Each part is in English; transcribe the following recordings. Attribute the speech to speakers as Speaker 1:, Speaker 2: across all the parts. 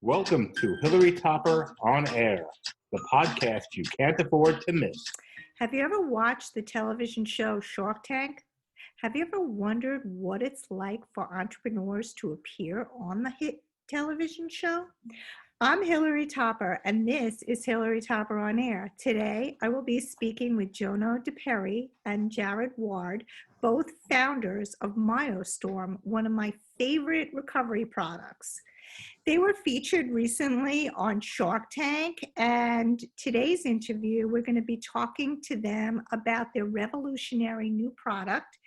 Speaker 1: Welcome to Hilary Topper On Air, the podcast you can't afford to miss.
Speaker 2: Have you ever watched the television show Shark Tank? Have you ever wondered what it's like for entrepreneurs to appear on the hit television show? I'm Hilary Topper, and this is Hilary Topper On Air. Today, I will be speaking with Jono DiPeri and Jared Ward, both founders of MyoStorm, one of my favorite recovery products. They were featured recently on Shark Tank, and today's interview, we're going to be talking to them about their revolutionary new product,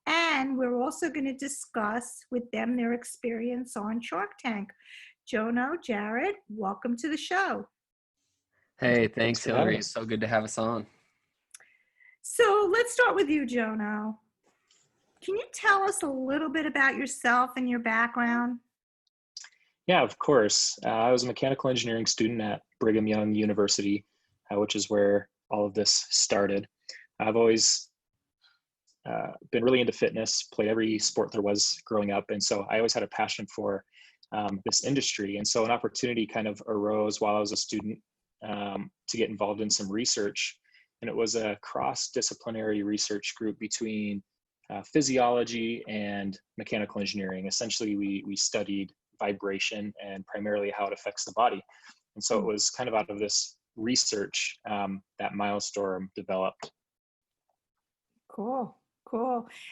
Speaker 2: and we're also going to discuss with them their experience on Shark Tank. Jono, Jared, welcome to the show.
Speaker 3: Hey, thanks, Hilary. It's so good to have us on.
Speaker 2: So let's start with you, Jono. Can you tell us a little bit about yourself and your background?
Speaker 4: Yeah, of course. I was a mechanical engineering student at Brigham Young University, which is where all of this started. I've always been really into fitness, played every sport there was growing up. And so I always had a passion for this industry. And so an opportunity kind of arose while I was a student to get involved in some research. And it was a cross-disciplinary research group between physiology and mechanical engineering. Essentially, we studied vibration and primarily how it affects the body. And so it was kind of out of this research that MyoStorm developed.
Speaker 2: Cool.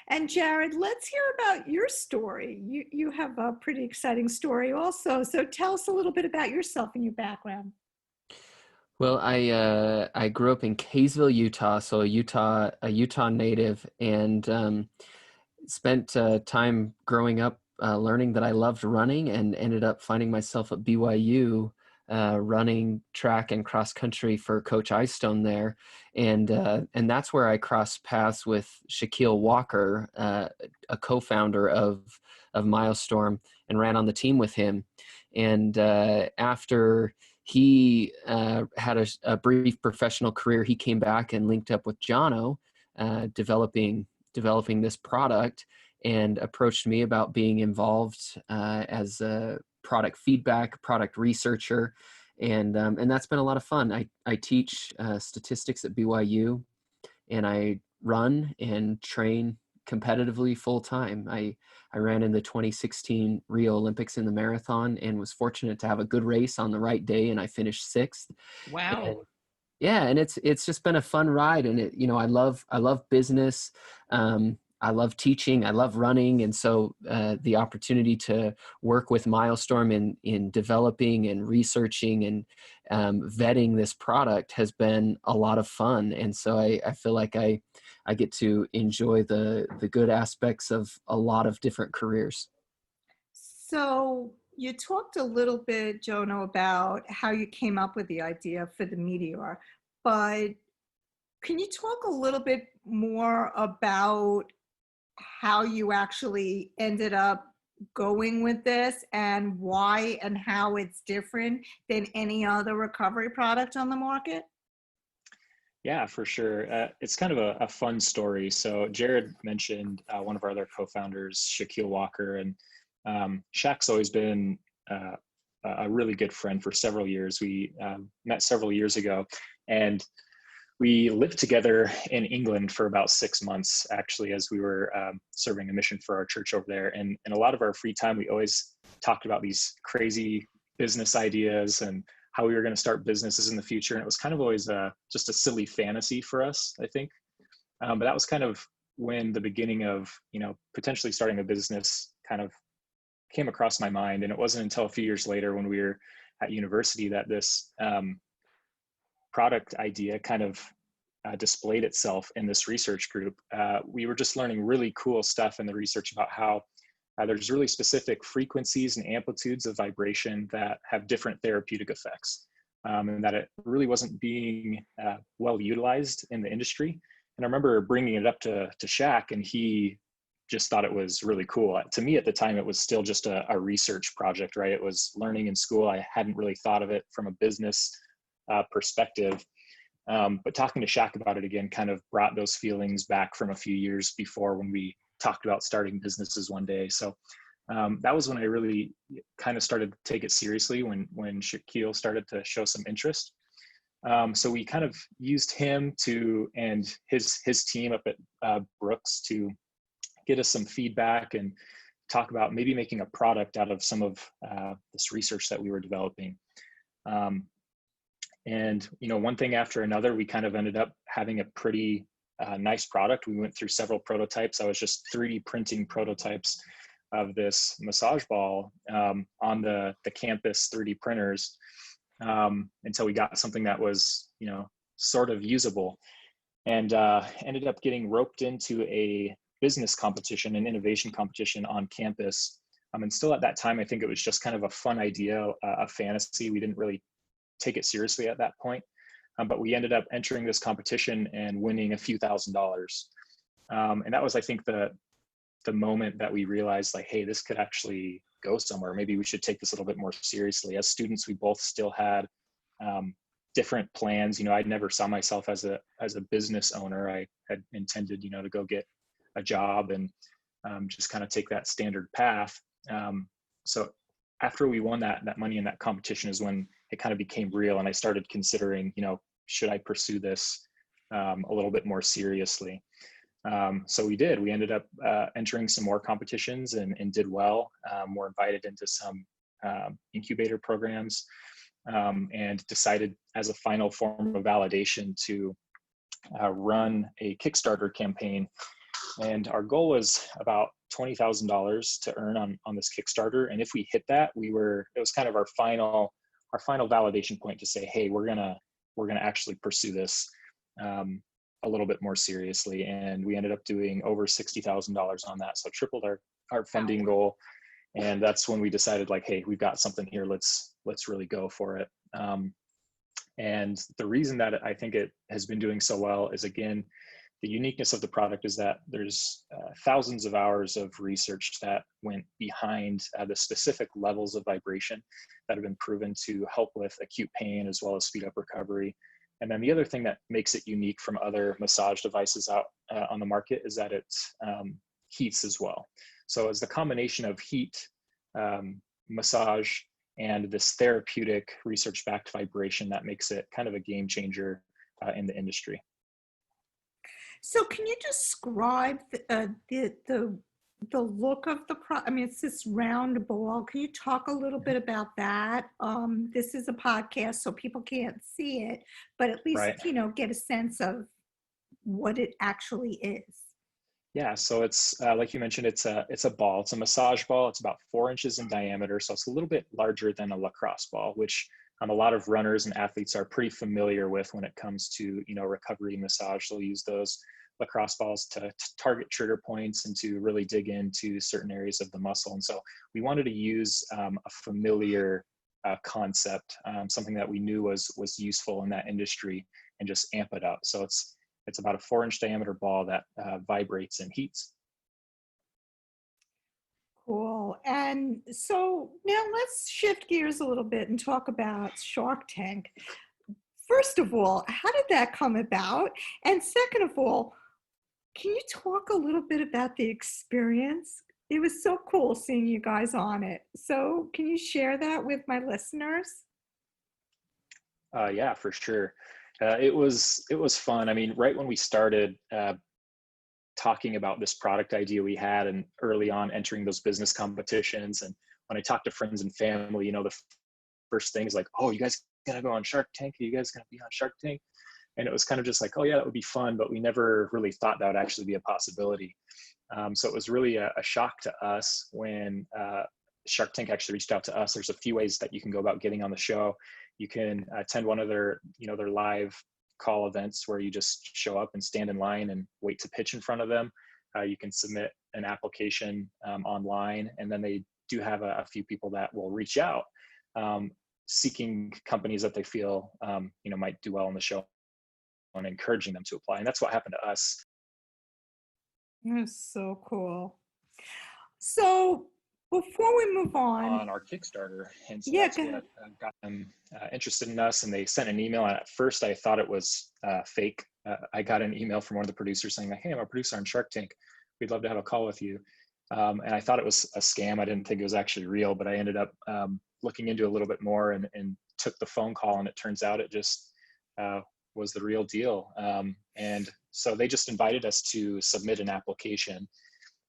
Speaker 2: And Jared, let's hear about your story. You have a pretty exciting story also. So tell us a little bit about yourself and your background.
Speaker 3: Well, I grew up in Kaysville, Utah, so a Utah native, and spent time growing up learning that I loved running, and ended up finding myself at BYU running track and cross country for Coach Eyestone there, and that's where I crossed paths with Shaquille Walker, a co-founder of MyoStorm, and ran on the team with him. And after he had a brief professional career, he came back and linked up with Jono, developing this product, and approached me about being involved as a product feedback, product researcher, and that's been a lot of fun. I teach statistics at BYU, and I run and train competitively full time. I ran in the 2016 Rio Olympics in the marathon, and was fortunate to have a good race on the right day, and I finished 6th.
Speaker 2: Wow.
Speaker 3: And it's just been a fun ride, and I love business. I love teaching, I love running, and so the opportunity to work with MyoStorm in developing and researching and vetting this product has been a lot of fun. And so I feel like I get to enjoy the good aspects of a lot of different careers.
Speaker 2: So you talked a little bit, Jono, about how you came up with the idea for the Meteor, but can you talk a little bit more about how you actually ended up going with this, and why and how it's different than any other recovery product on the market?
Speaker 4: Yeah, for sure. It's kind of a fun story. So Jared mentioned one of our other co-founders, Shaquille Walker, and Shaq's always been a really good friend for several years. We met several years ago, and we lived together in England for about 6 months, actually, as we were serving a mission for our church over there. And a lot of our free time, we always talked about these crazy business ideas and how we were going to start businesses in the future. And it was kind of always just a silly fantasy for us, I think. But that was kind of when the beginning of, potentially starting a business kind of came across my mind. And it wasn't until a few years later when we were at university that this product idea kind of displayed itself in this research group. We were just learning really cool stuff in the research about how there's really specific frequencies and amplitudes of vibration that have different therapeutic effects, and that it really wasn't being well utilized in the industry. And I remember bringing it up to Shaq, and he just thought it was really cool. To me at the time, it was still just a research project, right? It was learning in school. I hadn't really thought of it from a business perspective. But talking to Shaq about it again kind of brought those feelings back from a few years before when we talked about starting businesses one day. So That was when I really kind of started to take it seriously, when Shaquille started to show some interest. So we kind of used him and his team up at Brooks to get us some feedback and talk about maybe making a product out of some of this research that we were developing. And one thing after another, we kind of ended up having a pretty nice product. We went through several prototypes. I was just 3D printing prototypes of this massage ball on the campus 3D printers until we got something that was, sort of usable, and ended up getting roped into a business competition, an innovation competition on campus. And still at that time, I think it was just kind of a fun idea, a fantasy. We didn't really take it seriously at that point. But we ended up entering this competition and winning a few $1,000s. And that was, I think, the moment that we realized, like, hey, this could actually go somewhere. Maybe we should take this a little bit more seriously. As students, we both still had different plans. I never saw myself as a business owner. I had intended, to go get a job and just kind of take that standard path. So after we won that money in that competition is when it kind of became real, and I started considering, should I pursue this a little bit more seriously? So we did. We ended up entering some more competitions and did well. We're invited into some incubator programs, and decided as a final form of validation to run a Kickstarter campaign. And our goal was about $20,000 to earn on this Kickstarter. And if we hit that, it was kind of our final validation point to say, hey, we're gonna actually pursue this a little bit more seriously. And we ended up doing over $60,000 on that. So tripled our funding goal. And that's when we decided, like, hey, we've got something here. Let's really go for it. And the reason that I think it has been doing so well is, again, the uniqueness of the product is that there's thousands of hours of research that went behind the specific levels of vibration that have been proven to help with acute pain as well as speed up recovery. And then the other thing that makes it unique from other massage devices out on the market is that it heats as well. So as the combination of heat, massage, and this therapeutic research-backed vibration, that makes it kind of a game changer in the industry.
Speaker 2: So can you describe the look of the product? I mean, it's this round ball. Can you talk a little bit about that? This is a podcast, so people can't see it, but at least, right, get a sense of what it actually is.
Speaker 4: Yeah, so it's like you mentioned, it's a ball. It's a massage ball. It's about 4 inches in diameter, so it's a little bit larger than a lacrosse ball, which a lot of runners and athletes are pretty familiar with when it comes to recovery massage. They'll use those lacrosse balls to target trigger points and to really dig into certain areas of the muscle. And so we wanted to use a familiar concept, something that we knew was useful in that industry, and just amp it up. So it's about a 4-inch diameter ball that vibrates and heats.
Speaker 2: Cool. And so now let's shift gears a little bit and talk about Shark Tank. First of all, how did that come about? And second of all, can you talk a little bit about the experience? It was so cool seeing you guys on it. So can you share that with my listeners?
Speaker 4: Yeah, for sure. It was fun. I mean, right when we started talking about this product idea we had, and early on entering those business competitions, and when I talked to friends and family, the first thing is like, oh, you guys gonna go on Shark Tank? Are you guys gonna be on Shark Tank? And it was kind of just like, oh yeah, that would be fun, but we never really thought that would actually be a possibility. So it was really a shock to us when Shark Tank actually reached out to us. There's a few ways that you can go about getting on the show. You can attend one of their live call events where you just show up and stand in line and wait to pitch in front of them. You can submit an application online, and then they do have a few people that will reach out seeking companies that they feel might do well on the show, and encouraging them to apply. And that's what happened to us.
Speaker 2: That's so cool. So before we move on
Speaker 4: our Kickstarter, and so
Speaker 2: yeah,
Speaker 4: that's what got them interested in us. And they sent an email. And at first, I thought it was fake. I got an email from one of the producers saying, like, "Hey, I'm a producer on Shark Tank. We'd love to have a call with you." And I thought it was a scam. I didn't think it was actually real, but I ended up looking into it a little bit more and took the phone call, and it turns out it just was the real deal. And so they just invited us to submit an application,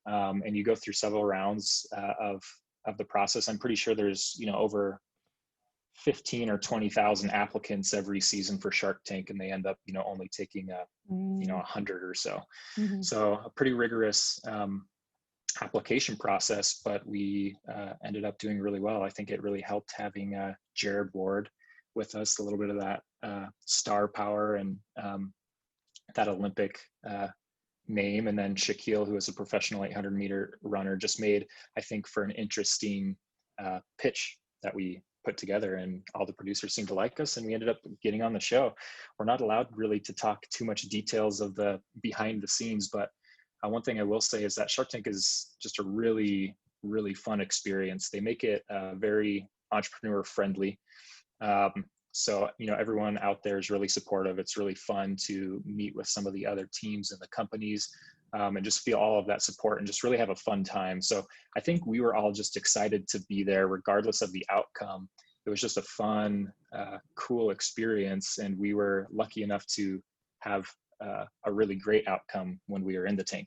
Speaker 4: and you go through several rounds of the process. I'm pretty sure there's, over 15 or 20,000 applicants every season for Shark Tank, and they end up, only taking 100 or so.
Speaker 2: Mm-hmm.
Speaker 4: So a pretty rigorous application process, but we ended up doing really well. I think it really helped having Jared Ward with us, a little bit of that star power and that Olympic name. And then Shaquille, who is a professional 800-meter runner, just made, I think, for an interesting pitch that we put together, and all the producers seemed to like us, and we ended up getting on the show. We're not allowed really to talk too much details of the behind the scenes, but one thing I will say is that Shark Tank is just a really, really fun experience. They make it very entrepreneur friendly. So, everyone out there is really supportive. It's really fun to meet with some of the other teams and the companies, and just feel all of that support and just really have a fun time. So I think we were all just excited to be there regardless of the outcome. It was just a fun, cool experience. And we were lucky enough to have a really great outcome when we were in the tank.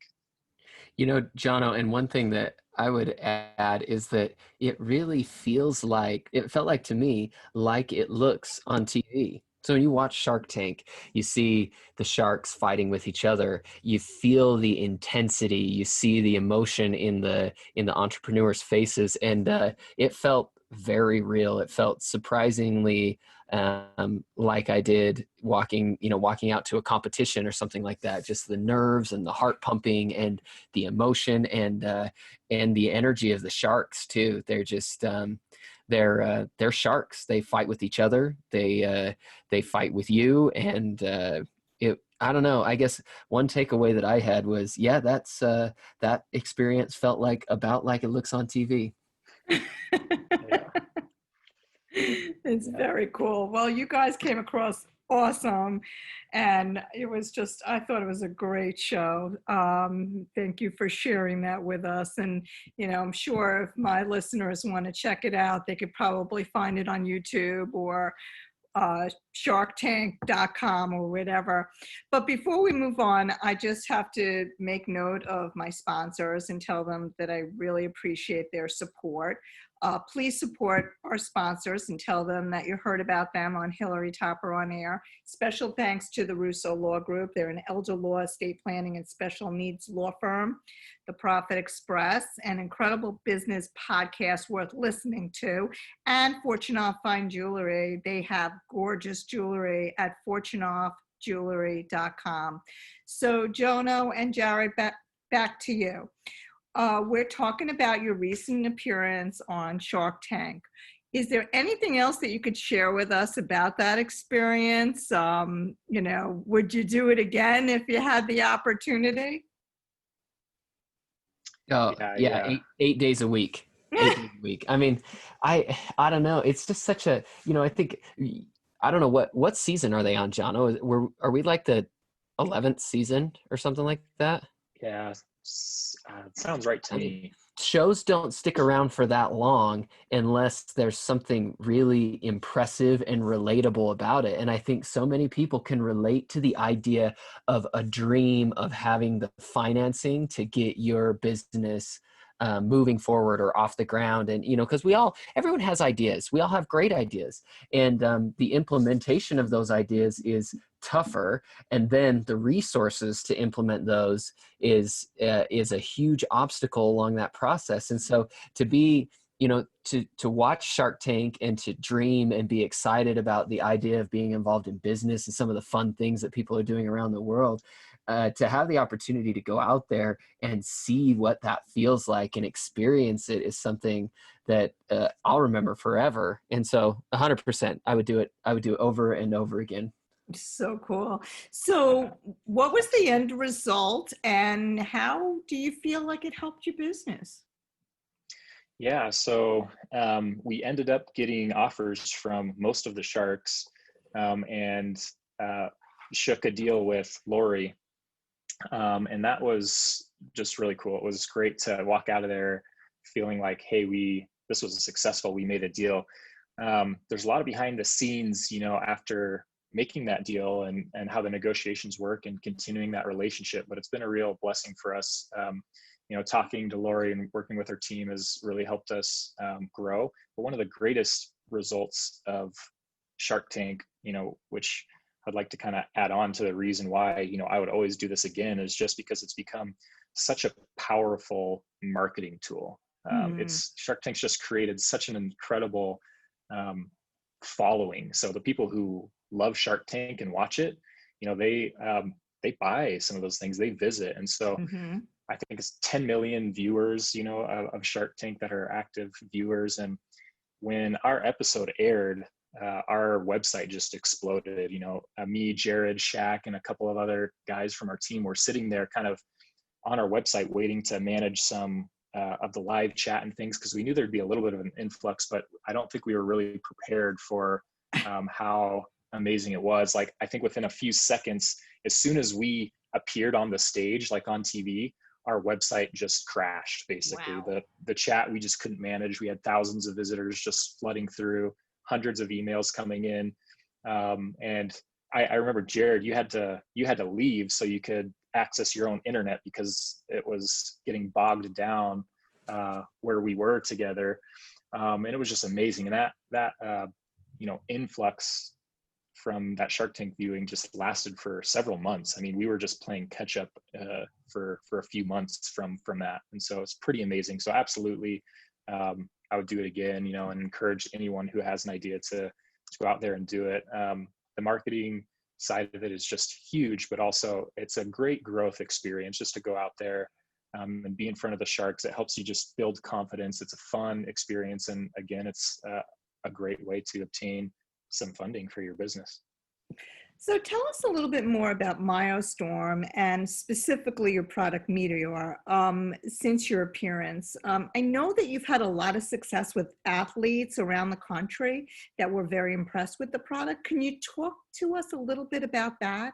Speaker 3: Jono, and one thing that I would add is that it really it felt like to me, like it looks on TV. So when you watch Shark Tank, you see the sharks fighting with each other. You feel the intensity. You see the emotion in the entrepreneurs' faces, and it felt very real. It felt surprisingly like I did walking out to a competition or something like that. Just the nerves and the heart pumping and the emotion and the energy of the sharks too. They're just they're sharks. They fight with each other. They fight with you, and I don't know. I guess one takeaway that I had was, that experience felt about like it looks on TV.
Speaker 2: It's very cool. Well, you guys came across awesome, and I thought it was a great show. Thank you for sharing that with us. And, I'm sure if my listeners want to check it out, they could probably find it on YouTube or sharktank.com or whatever. But before we move on, I just have to make note of my sponsors and tell them that I really appreciate their support. Please support our sponsors and tell them that you heard about them on Hilary Topper On Air. Special thanks to the Russo Law Group. They're an elder law, estate planning, and special needs law firm. The Profit Express, an incredible business podcast worth listening to. And Fortunoff Fine Jewelry. They have gorgeous jewelry at fortunoffjewelry.com. So Jono and Jared, back to you. We're talking about your recent appearance on Shark Tank. Is there anything else that you could share with us about that experience? Would you do it again if you had the opportunity?
Speaker 3: Oh, yeah. 8 days a week. 8 days a week. I mean, I don't know. It's just such a, I think, I don't know what season are they on, Jono? Are we like the 11th season or something like that?
Speaker 4: Yeah. Sounds right to me.
Speaker 3: Shows don't stick around for that long unless there's something really impressive and relatable about it. And I think so many people can relate to the idea of a dream of having the financing to get your business moving forward or off the ground. And, because everyone has ideas. We all have great ideas. And the implementation of those ideas is tougher. And then the resources to implement those is a huge obstacle along that process. And so to be, to watch Shark Tank and to dream and be excited about the idea of being involved in business and some of the fun things that people are doing around the world, to have the opportunity to go out there and see what that feels like and experience it is something that I'll remember forever. And so 100%, I would do it over and over again.
Speaker 2: So cool. So what was the end result, and how do you feel like it helped your business?
Speaker 4: Yeah, so we ended up getting offers from most of the sharks, and shook a deal with Lori And that was just really cool. It was great to walk out of there feeling like, hey, this was successful. We made a deal. There's a lot of behind the scenes, after making that deal and how the negotiations work and continuing that relationship. But it's been a real blessing for us. Talking to Lori and working with her team has really helped us grow. But one of the greatest results of Shark Tank, which I'd like to kind of add on to the reason why, I would always do this again, is just because it's become such a powerful marketing tool. Shark Tank's just created such an incredible following. So the people who love Shark Tank and watch it, they buy some of those things, they visit. And so I think it's 10 million viewers, of Shark Tank that are active viewers. And when our episode aired, our website just exploded. Me, Jared, Shaq, and a couple of other guys from our team were sitting there kind of on our website waiting to manage some of the live chat and things, because we knew there'd be a little bit of an influx, but I don't think we were really prepared for how amazing it was. Like, I think within a few seconds, as soon as we appeared on the stage, like on TV, our website just crashed, basically.
Speaker 2: Wow.
Speaker 4: The chat, we just couldn't manage. We had thousands of visitors just flooding through, hundreds of emails coming in. And I remember, Jared, you had to leave so you could access your own internet because it was getting bogged down where we were together. And it was just amazing. And that influx from that Shark Tank viewing just lasted for several months. I mean, we were just playing catch up for a few months from that. And so it's pretty amazing. So absolutely, I would do it again, and encourage anyone who has an idea to go out there and do it. The marketing side of it is just huge, but also it's a great growth experience just to go out there and be in front of the sharks. It helps you just build confidence. It's a fun experience. And again, it's a great way to obtain some funding for your business.
Speaker 2: So tell us a little bit more about MyoStorm and specifically your product Meteor since your appearance. I know that you've had a lot of success with athletes around the country that were very impressed with the product. Can you talk to us a little bit about that?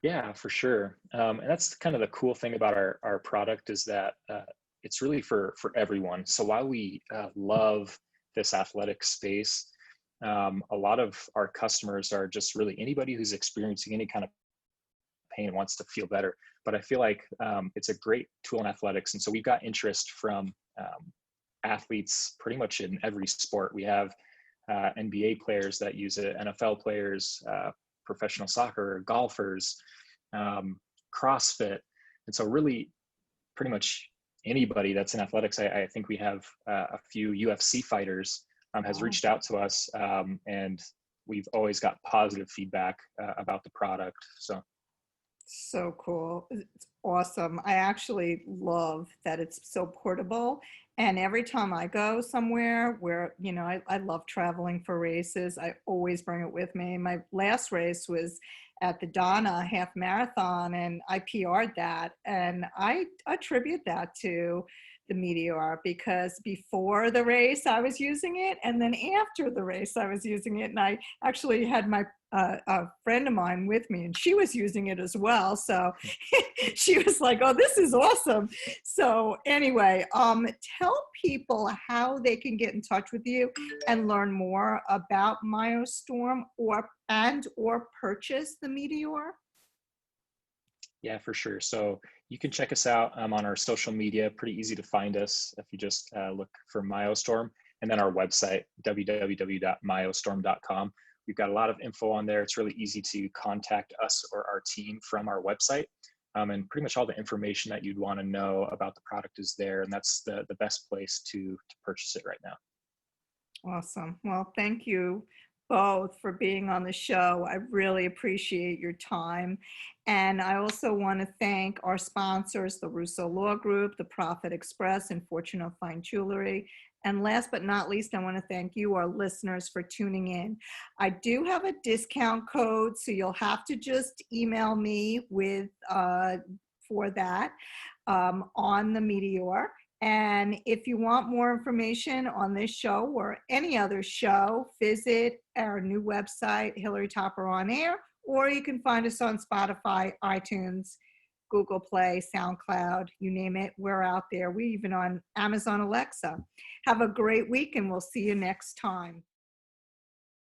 Speaker 4: Yeah, for sure. And that's kind of the cool thing about our product is that it's really for everyone. So while we love this athletic space, a lot of our customers are just really anybody who's experiencing any kind of pain and wants to feel better. But I feel like it's a great tool in athletics. And so we've got interest from athletes pretty much in every sport. We have NBA players that use it, NFL players, professional soccer, golfers, CrossFit. And so really pretty much anybody that's in athletics. I think we have a few UFC fighters has reached out to us, and we've always got positive feedback about the product.
Speaker 2: So cool. It's awesome. I actually love that it's so portable. And every time I go somewhere where, I love traveling for races, I always bring it with me. My last race was at the Donna half marathon, and I PR'd that. And I attribute that to the Meteor, because before the race I was using it, and then after the race I was using it, and I actually had my a friend of mine with me, and she was using it as well. So she was like, "Oh, this is awesome." So anyway, tell people how they can get in touch with you and learn more about MyoStorm or purchase the Meteor.
Speaker 4: Yeah, for sure. So you can check us out on our social media. Pretty easy to find us if you just look for MyoStorm, and then our website, www.myostorm.com. We've got a lot of info on there. It's really easy to contact us or our team from our website. And pretty much all the information that you'd want to know about the product is there. And that's the best place to purchase it right now.
Speaker 2: Awesome. Well, thank you both for being on the show. I really appreciate your time. And I also want to thank our sponsors, the Russo Law Group, the Profit Express, and Fortune of Fine Jewelry. And last but not least, I want to thank you, our listeners, for tuning in. I do have a discount code, so you'll have to just email me with for that on the Meteor. And if you want more information on this show or any other show, visit our new website, Hilary Topper On Air, or you can find us on Spotify, iTunes, Google Play, SoundCloud, you name it. We're out there. We're even on Amazon Alexa. Have a great week, and we'll see you next time.